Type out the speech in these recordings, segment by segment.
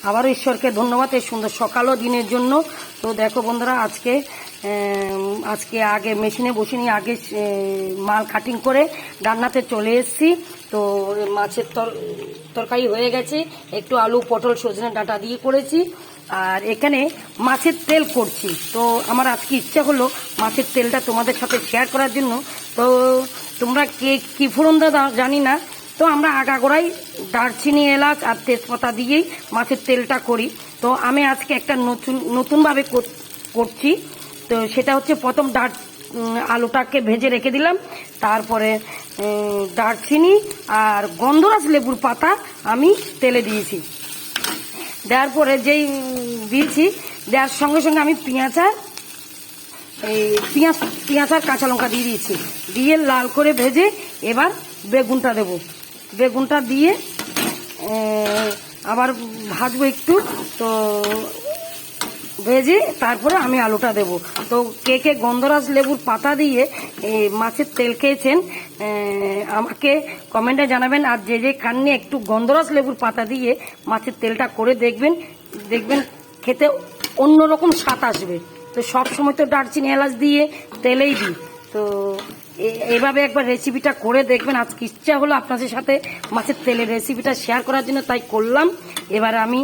আবারও ঈশ্বরকে ধন্যবাদ এই সুন্দর সকাল ও দিনের জন্য। তো দেখো বন্ধুরা, আজকে আগে মেশিনে বসে নিয়ে আগে মাল কাটিং করে রান্নাতে চলে এসেছি। তো মাছের তরকারি হয়ে গেছে, একটু আলু পটল সজনে ডাঁটা দিয়ে করেছি। আর এখানে মাছের তেল করছি। তো আমার আজকে ইচ্ছা হলো মাছের তেলটা তোমাদের সাথে শেয়ার করার জন্য। তো তোমরা কে কী ফোড়ন দাও জানি না, তো আমরা আগাগোড়াই দারচিনি এলাচ আর তেজপাতা দিয়েই মাছের তেলটা করি। তো আমি আজকে একটা নতুনভাবে করছি। তো সেটা হচ্ছে প্রথম আলুটাকে ভেজে রেখে দিলাম, তারপরে দারচিনি আর গন্ধরাজ লেবুর পাতা আমি তেলে দিয়েছি। দেওয়ার পরে দেওয়ার সঙ্গে সঙ্গে আমি পেঁয়াজ আর কাঁচা লঙ্কা দিয়ে দিয়েছি, দিয়ে লাল করে ভেজে এবার বেগুনটা দেব। বেগুনটা দিয়ে আবার ভাজবো একটু, তো ভেজে তারপরে আমি আলুটা দেব। তো কে কে গন্ধরাজ লেবুর পাতা দিয়ে মাছের তেল খেয়েছেন আমাকে কমেন্টে জানাবেন। আর যে খাননি একটু গন্ধরাজ লেবুর পাতা দিয়ে মাছের তেলটা করে দেখবেন খেতে অন্যরকম স্বাদ আসবে। তো সব সময় তো দারচিনি এলাচ দিয়ে তেলেই দিই, তো এইভাবে একবার রেসিপিটা করে দেখবেন। আজকে ইচ্ছা হলো আপনাদের সাথে মাছের তেলের রেসিপিটা শেয়ার করার জন্য, তাই করলাম। এবার আমি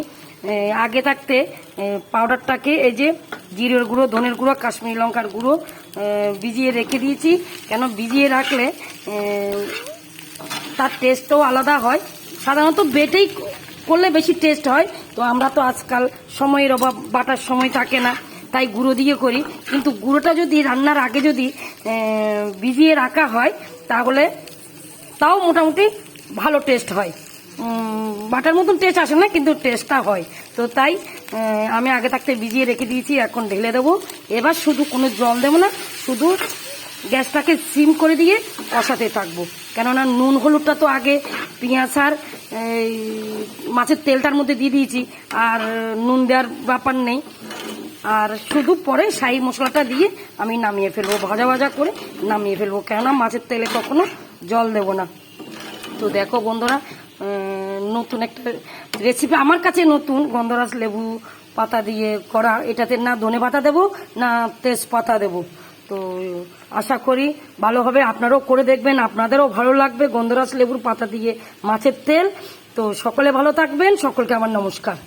আগে থাকতে পাউডারটাকে এই যে জিরের গুঁড়ো, ধনের গুঁড়ো, কাশ্মীরি লঙ্কার গুঁড়ো ভিজিয়ে রেখে দিয়েছি। কেন ভিজিয়ে রাখলে তার টেস্টও আলাদা হয়। সাধারণত বেটেই করলে বেশি টেস্ট হয়। তো আমরা তো আজকাল সময়ের অভাব, বাটার সময় থাকে না, তাই গুঁড়ো দিয়ে করি। কিন্তু গুঁড়োটা যদি রান্নার আগে যদি ভিজিয়ে রাখা হয় তাহলে তাও মোটামুটি ভালো টেস্ট হয়। বাটার মতন টেস্ট আসে না, কিন্তু টেস্টটা হয়। তো তাই আমি আগে থাকতে ভিজিয়ে রেখে দিয়েছি, এখন ঢেলে দেবো। এবার শুধু কোনো জল দেবো না, শুধু গ্যাসটাকে সিম করে দিয়ে কষাতে থাকবো। কেননা নুন হলুদটা তো আগে পেঁয়াজ আর মাছের তেলটার মধ্যে দিয়ে দিয়েছি, আর নুন দেওয়ার ব্যাপার নেই। আর শুধু পরে শাহি মশলাটা দিয়ে আমি নামিয়ে ফেলবো, ভাজা ভাজা করে নামিয়ে ফেলবো। কেননা মাছের তেলে কখনো জল দেব না। তো দেখো বন্ধুরা, নতুন একটা রেসিপি আমার কাছে নতুন, গন্ধরাজ লেবু পাতা দিয়ে করা। এটাতে না ধনে পাতা দেবো না তেজপাতা দেবো। তো আশা করি ভালো হবে, আপনারাও করে দেখবেন, আপনাদেরও ভালো লাগবে গন্ধরাজ লেবুর পাতা দিয়ে মাছের তেল। তো সকলে ভালো থাকবেন, সকলকে আমার নমস্কার।